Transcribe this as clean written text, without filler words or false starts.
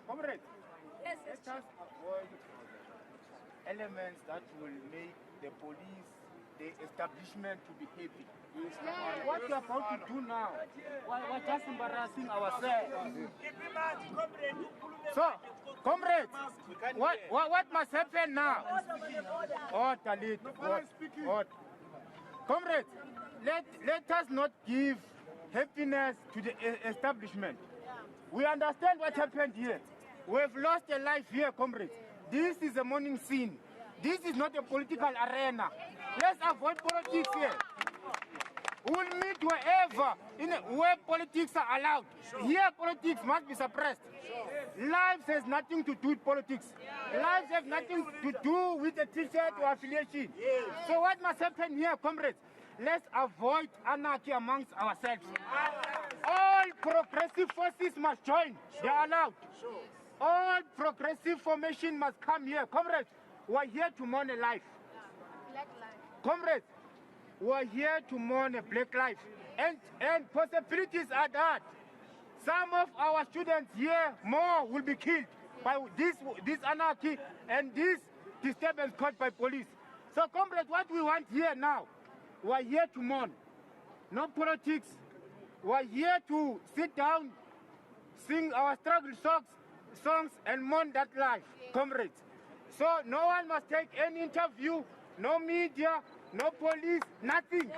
Comrade, let us avoid elements that will make the police, the establishment to be happy. What we are about to do now, we're just embarrassing ourselves. So, comrades, what must happen now? Oh, Talit, what? Comrades, let us not give happiness to the establishment. We understand what happened here. We've lost a life here, comrades. This is a morning scene. This is not a political arena. Let's avoid politics here. We'll meet wherever, where politics are allowed. Here, politics must be suppressed. Lives has nothing to do with politics. Lives have nothing to do with a t-shirt or affiliation. So what must happen here, comrades? Let's avoid anarchy amongst ourselves. All progressive forces must join. They are allowed. All progressive formation must come here. Comrades, we're here to mourn a life. Black life. Comrades, we're here to mourn a black life. And possibilities are that some of our students here, more will be killed by this anarchy and this disturbance caused by police. So comrades, what we want here now, we're here to mourn. No politics. We're here to sit down, sing our struggle songs and mourn that life, comrades. So no one must take any interview, no media, no police, nothing.